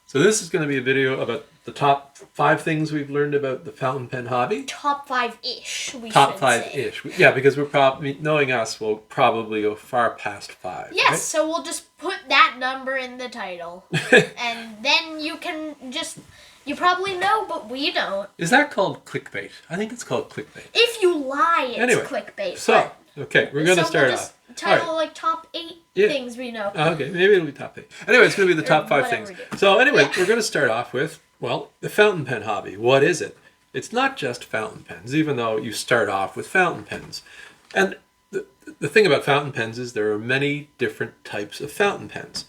So this is going to be a video about the top 5 things we've learned about the fountain pen hobby. Top 5-ish, we Top should 5-ish. say. Yeah, because we're probably, knowing us, we'll probably go far past 5. Yes, right? so we'll just put that number in the title. And then you can just... You probably know, but we don't. Is that called clickbait? I think it's called clickbait. If you lie, it's Anyway, clickbait. So, okay, we're going to start we'll off. just title All right. like top 8 Yeah. things we know. Okay, maybe it'll be top 8. Anyway, it's going to be the top 5 things. So anyway, we're going to start off with, well, the fountain pen hobby. What is it? It's not just fountain pens, even though you start off with fountain pens. And the thing about fountain pens is there are many different types of fountain pens.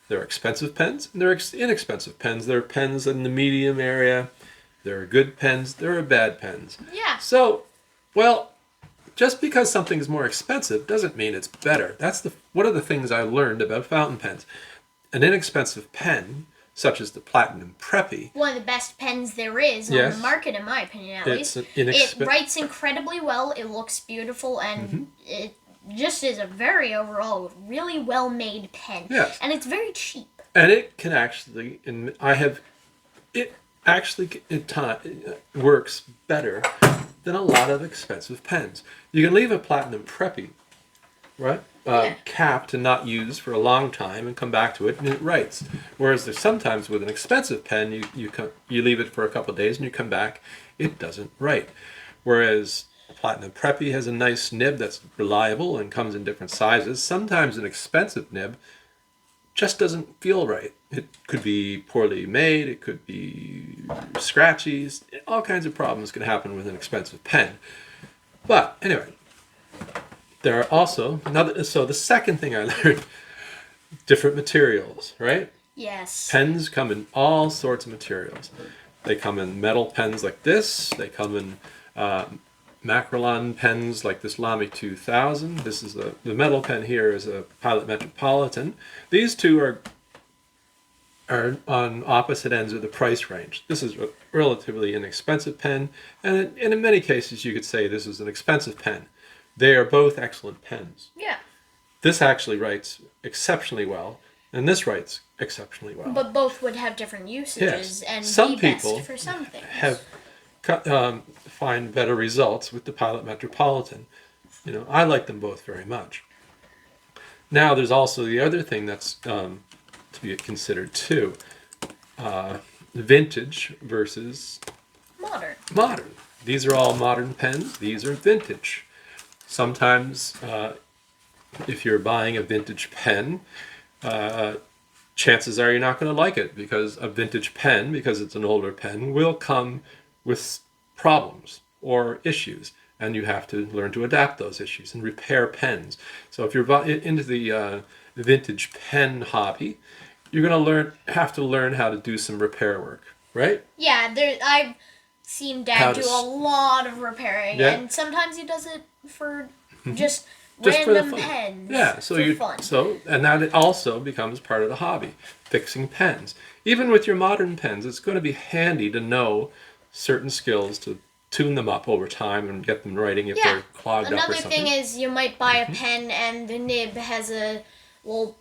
There are expensive pens, and there are inexpensive pens. There are pens in the medium area. There are good pens. There are bad pens. Yeah. So, well, just because something is more expensive doesn't mean it's better. That's one of the things I learned about fountain pens. An inexpensive pen, such as the Platinum Preppy. One of the best pens there is on the market, in my opinion, at least. It writes incredibly well. It looks beautiful, and it just is a very overall really well-made pen. Yes. And it's very cheap. And it can actually, it works better than a lot of expensive pens. You can leave a Platinum Preppy, right, capped and not used for a long time and come back to it and it writes. Whereas there's sometimes with an expensive pen, you leave it for a couple of days and you come back, it doesn't write. Whereas Platinum Preppy has a nice nib that's reliable and comes in different sizes. Sometimes an expensive nib just doesn't feel right. It could be poorly made, it could be scratchy, all kinds of problems can happen with an expensive pen. But anyway, there are also so the second thing I learned, different materials, right? Yes. Pens come in all sorts of materials. They come in metal pens like this, they come in Macrolon pens like this Lamy 2000. This is the metal pen here is a Pilot Metropolitan. These two are on opposite ends of the price range. This is a relatively inexpensive pen, and in many cases you could say this is an expensive pen. They are both excellent pens. Yeah. This actually writes exceptionally well, and this writes exceptionally well. But both would have different usages and some be people best for some things. Have find better results with the Pilot Metropolitan. I like them both very much. Now, there's also the other thing that's to be considered too: vintage versus modern. These are all modern pens. These are vintage. Sometimes, if you're buying a vintage pen, chances are you're not going to like it because a vintage pen, because it's an older pen, will come with problems or issues, and you have to learn to adapt those issues and repair pens. So if you're into the vintage pen hobby, you're going to have to learn how to do some repair work, right? Yeah, I've seen Dad do a lot of repairing, and sometimes he does it for just random pens. Yeah, and that also becomes part of the hobby, fixing pens. Even with your modern pens, it's going to be handy to know certain skills to tune them up over time and get them writing if they're clogged up or something. Another thing is you might buy a pen and the nib has a little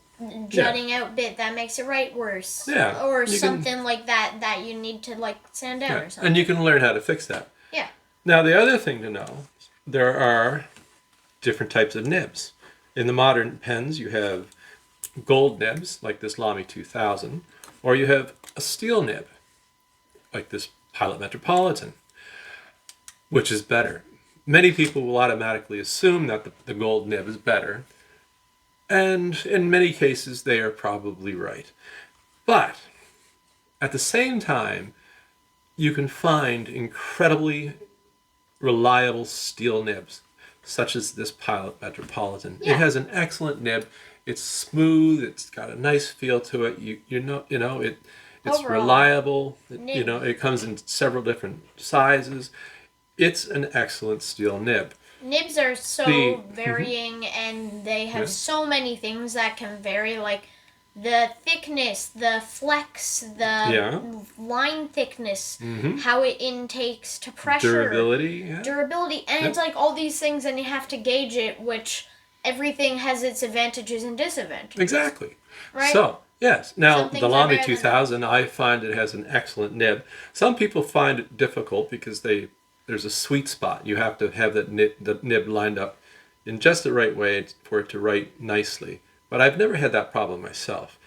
jutting out bit that makes it write worse. Yeah. Or something like that you need to sand down or something. And you can learn how to fix that. Yeah. Now the other thing to know, there are different types of nibs. In the modern pens you have gold nibs like this Lamy 2000, or you have a steel nib like this Pilot Metropolitan. Which is better? Many people will automatically assume that the gold nib is better, and in many cases they are probably right. But at the same time, you can find incredibly reliable steel nibs, such as this Pilot Metropolitan. It has an excellent nib. It's smooth. It's got a nice feel to it. It's overall reliable. It comes in several different sizes. It's an excellent steel nib. Nibs are so varying, and they have so many things that can vary, like the thickness, the flex, the line thickness, how it intakes to pressure. Durability. And it's like all these things, and you have to gauge it, which everything has its advantages and disadvantages. Exactly. Right? So, Yes. Now, Some the things are Lamy better than 2000, I find it has an excellent nib. Some people find it difficult because there's a sweet spot. You have to have the nib lined up in just the right way for it to write nicely. But I've never had that problem myself.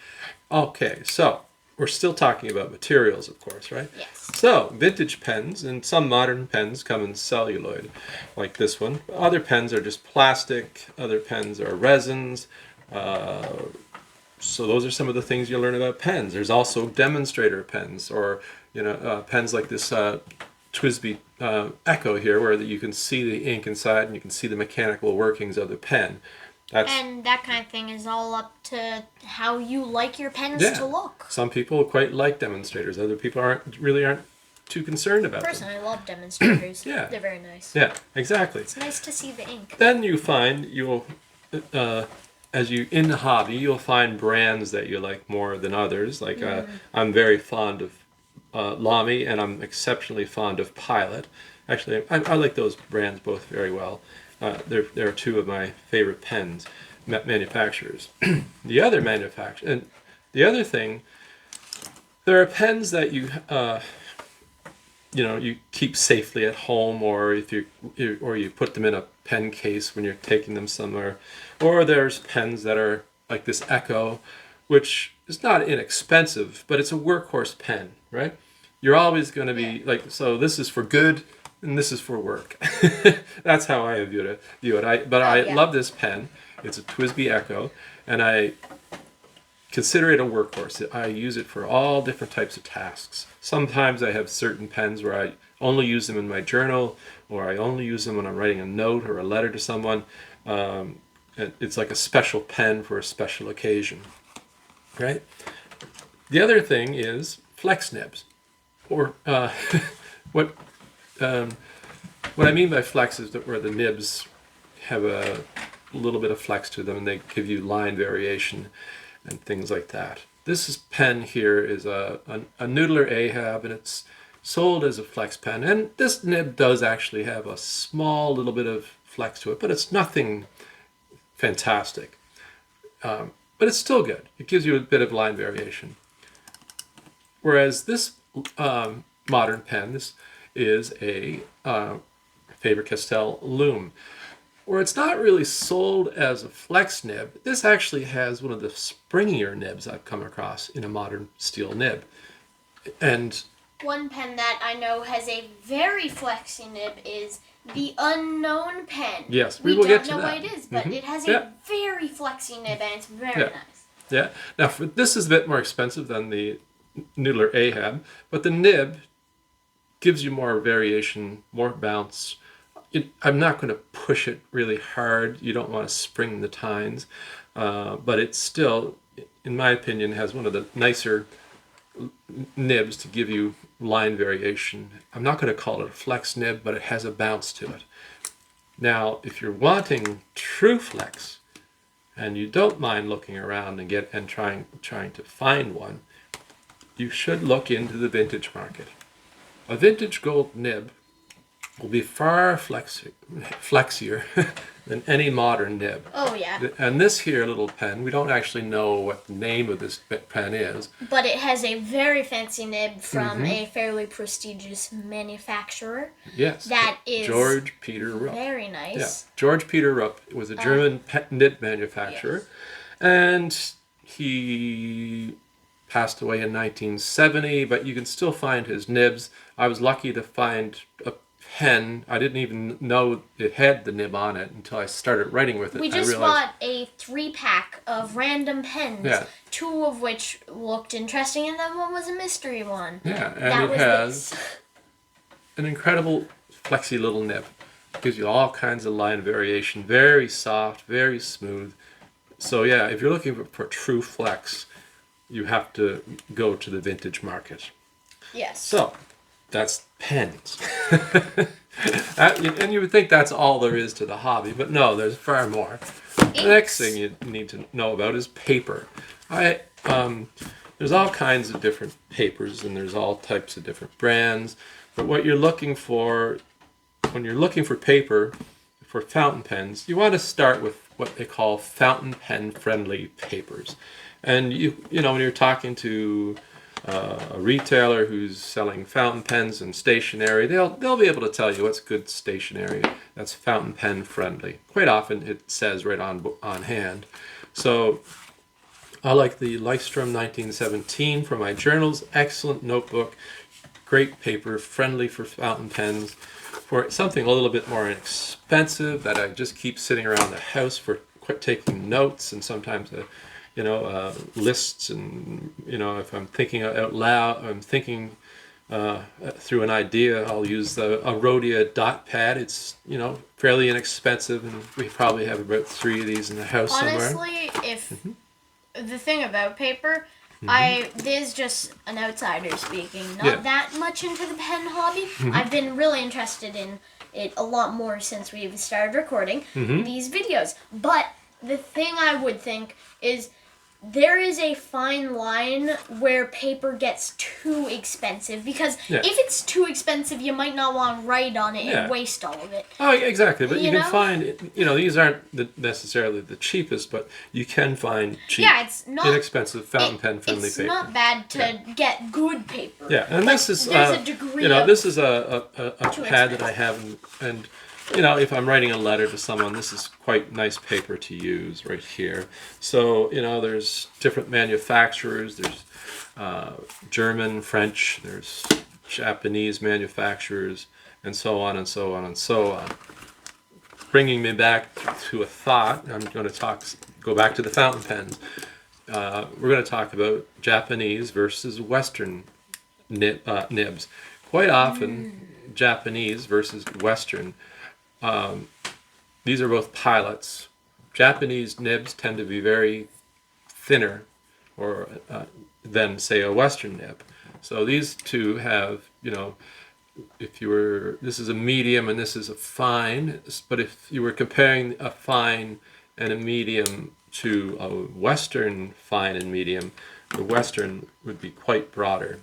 Okay, so we're still talking about materials, of course, right? Yes. So, vintage pens and some modern pens come in celluloid, like this one. Other pens are just plastic. Other pens are resins. So those are some of the things you learn about pens. There's also demonstrator pens, or pens like this TWSBI Echo here, where you can see the ink inside and you can see the mechanical workings of the pen. And that kind of thing is all up to how you like your pens to look. Some people quite like demonstrators. Other people aren't too concerned about them. Personally, I love demonstrators. Yeah. They're very nice. Yeah, exactly. It's nice to see the ink. Then you find as you in the hobby, you'll find brands that you like more than others. Like I'm very fond of Lamy, and I'm exceptionally fond of Pilot. Actually, I like those brands both very well. They're two of my favorite pens manufacturers. The other thing, there are pens that you keep safely at home, or if you put them in a pen case when you're taking them somewhere, or there's pens that are like this Echo, which is not inexpensive, but it's a workhorse pen, right? You're always going to be so this is for good and this is for work. That's how I view it. I love this pen. It's a TWSBI Echo, and I consider it a workhorse. I use it for all different types of tasks. Sometimes I have certain pens where I only use them in my journal, or I only use them when I'm writing a note or a letter to someone. It's like a special pen for a special occasion, right? The other thing is flex nibs, or what I mean by flex is that where the nibs have a little bit of flex to them, and they give you line variation and things like that. This pen here is a Noodler Ahab, and it's sold as a flex pen. And this nib does actually have a small little bit of flex to it, but it's nothing fantastic. But it's still good. It gives you a bit of line variation. Whereas this modern pen, this is a Faber-Castell Loom, where it's not really sold as a flex nib. This actually has one of the springier nibs I've come across in a modern steel nib. And one pen that I know has a very flexy nib is the Unknown pen. Yes, we will don't get to know that. what it is, but it has a very flexy nib, and it's very nice. Yeah. Now, this is a bit more expensive than the Noodler Ahab, but the nib gives you more variation, more bounce. I'm not going to push it really hard. You don't want to spring the tines, but it still, in my opinion, has one of the nicer nibs to give you line variation. I'm not going to call it a flex nib, but it has a bounce to it. Now, if you're wanting true flex, and you don't mind looking around and trying to find one, you should look into the vintage market. A vintage gold nib will be far flexier than any modern nib. Oh, yeah. And this here little pen, we don't actually know what the name of this pen is. But it has a very fancy nib from a fairly prestigious manufacturer. Yes. That is George Peter Rupp. Very nice. Yeah. George Peter Rupp was a German nib manufacturer. Yes. And he passed away in 1970, but you can still find his nibs. I was lucky to find a pen. I didn't even know it had the nib on it until I started writing with it. We just bought a 3-pack of random pens, 2 of which looked interesting, and then one was a mystery one. Yeah, and it has an incredible flexy little nib. It gives you all kinds of line variation, very soft, very smooth. So yeah, if you're looking for true flex, you have to go to the vintage market. Yes. So, that's pens. And you would think that's all there is to the hobby, but no, there's far more. The next thing you need to know about is paper. There's all kinds of different papers, and there's all types of different brands. But what you're looking for, when you're looking for paper for fountain pens, you want to start with what they call fountain pen friendly papers. And you know, when you're talking to a retailer who's selling fountain pens and stationery, they'll be able to tell you what's good stationery that's fountain pen friendly. Quite often it says right on hand. So I like the Lifestrom 1917 for my journals. Excellent notebook, great paper, friendly for fountain pens. For something a little bit more expensive that I just keep sitting around the house for taking notes, and sometimes lists, and if I'm thinking out loud, I'm thinking through an idea, I'll use a Rhodia dot pad. It's fairly inexpensive, and we probably have about 3 of these in the house somewhere. Honestly, if the thing about paper, this is just an outsider speaking, not that much into the pen hobby. I've been really interested in it a lot more since we've started recording these videos. But the thing I would think is there is a fine line where paper gets too expensive, because if it's too expensive, you might not want to write on it and waste all of it. Oh, exactly. But you can find, these aren't necessarily the cheapest, but you can find cheap, inexpensive fountain pen friendly paper. It's not bad to get good paper. Yeah, and this is there's a degree this is a pad that I have, and if I'm writing a letter to someone, this is quite nice paper to use right here. So, there's different manufacturers. There's German, French, there's Japanese manufacturers, and so on and so on and so on. Bringing me back to a thought, I'm going to go back to the fountain pens. We're going to talk about Japanese versus Western nibs. Quite often, Japanese versus Western. These are both pilots. Japanese nibs tend to be very thinner than, say, a Western nib. So these two have, this is a medium and this is a fine, but if you were comparing a fine and a medium to a Western fine and medium, the Western would be quite broader.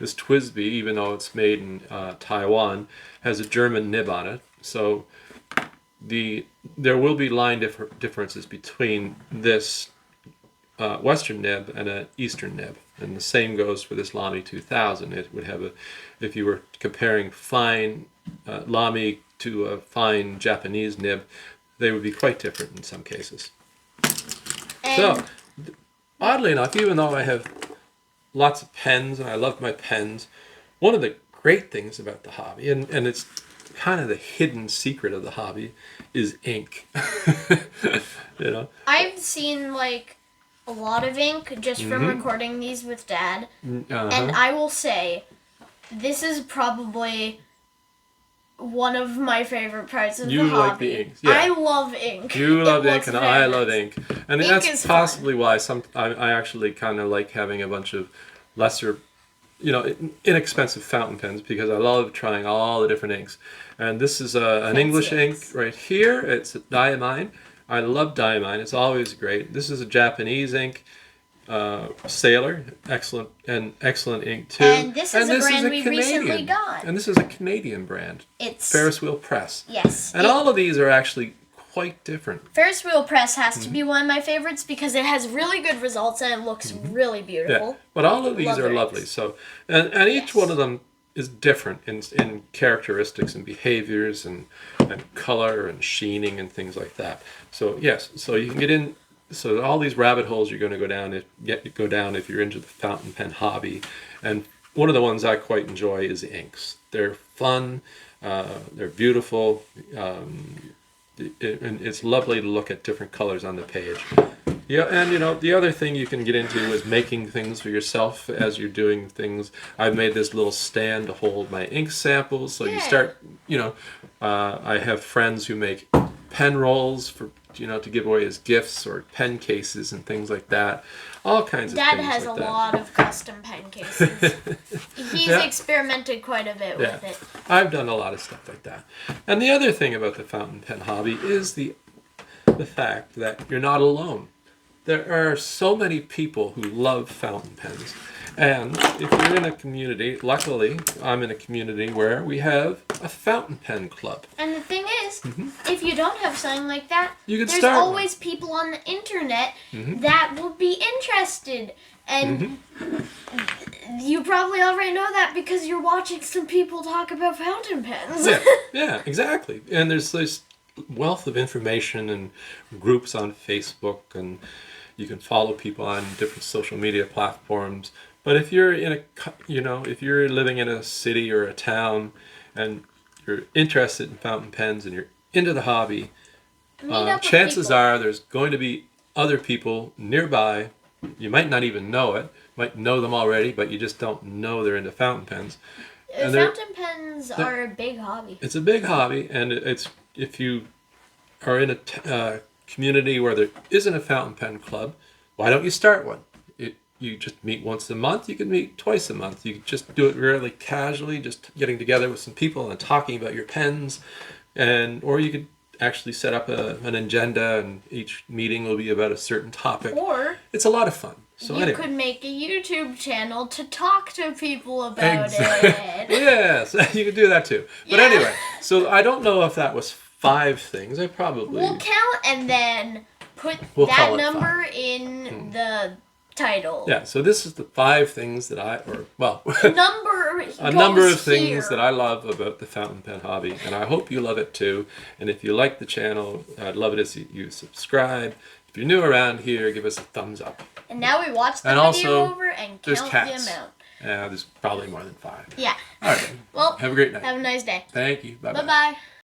This TWSBI, even though it's made in Taiwan, has a German nib on it. So there will be line differences between this Western nib and an Eastern nib. And the same goes for this Lamy 2000. It would have if you were comparing fine Lamy to a fine Japanese nib, they would be quite different in some cases. So, oddly enough, even though I have lots of pens and I love my pens, one of the great things about the hobby, and it's kind of the hidden secret of the hobby, is ink. I've seen a lot of ink just from recording these with Dad, and I will say this is probably one of my favorite parts of the hobby. You like the ink. Yeah. I love ink. You love ink, and I love ink. And that's possibly why I actually kind of like having a bunch of lesser, inexpensive fountain pens, because I love trying all the different inks. And this is an English ink right here. It's a diamine. I love diamine. It's always great. This is a Japanese ink. Sailor, excellent ink too. And this is a brand we recently got. And this is a Canadian brand. It's Ferris Wheel Press. Yes. And all of these are actually quite different. Ferris Wheel Press has to be one of my favorites because it has really good results and it looks really beautiful. Yeah. But all of these are lovely. So, and each one of them is different in characteristics and behaviors and color and sheening and things like that. So yes, so you can get in. So all these rabbit holes you're going to go down if you're into the fountain pen hobby. And one of the ones I quite enjoy is inks. They're fun, they're beautiful, and it's lovely to look at different colors on the page. Yeah, and the other thing you can get into is making things for yourself as you're doing things. I've made this little stand to hold my ink samples. So you start, I have friends who make pen rolls for to give away as gifts, or pen cases and things like that. All kinds of things. Dad has a lot of custom pen cases. He's experimented quite a bit with it. I've done a lot of stuff like that. And the other thing about the fountain pen hobby is the fact that you're not alone. There are so many people who love fountain pens. And if you're in a community, luckily I'm in a community where we have a fountain pen club. And the thing is, is, if you don't have something like that, you could there's start always people on the internet that will be interested. And you probably already know that because you're watching some people talk about fountain pens. Yeah, exactly. And there's this wealth of information and groups on Facebook, and you can follow people on different social media platforms. But if you're if you're living in a city or a town and you're interested in fountain pens and you're into the hobby, chances are there's going to be other people nearby. You might not even know it, might know them already, but you just don't know they're into fountain pens. And fountain pens are a big hobby. It's a big hobby, and it's if you are in a community where there isn't a fountain pen club, why don't you start one? You just meet once a month. You can meet twice a month. You can just do it really casually, just getting together with some people and talking about your pens, or you could actually set up an agenda, and each meeting will be about a certain topic. Or it's a lot of fun. So you could make a YouTube channel to talk to people about it. Yes, you could do that too. But anyway, so I don't know if that was 5 things. I probably... We'll count and then put that number in the title. Yeah, so this is the 5 things that a number of things that I love about the fountain pen hobby, and I hope you love it too. And if you like the channel, I'd love it if you subscribe. If you're new around here, give us a thumbs up. And now we watch the video over and count the amount. Yeah, there's probably more than 5. Yeah. All right. Well, have a great night. Have a nice day. Thank you. Bye-bye. Bye-bye.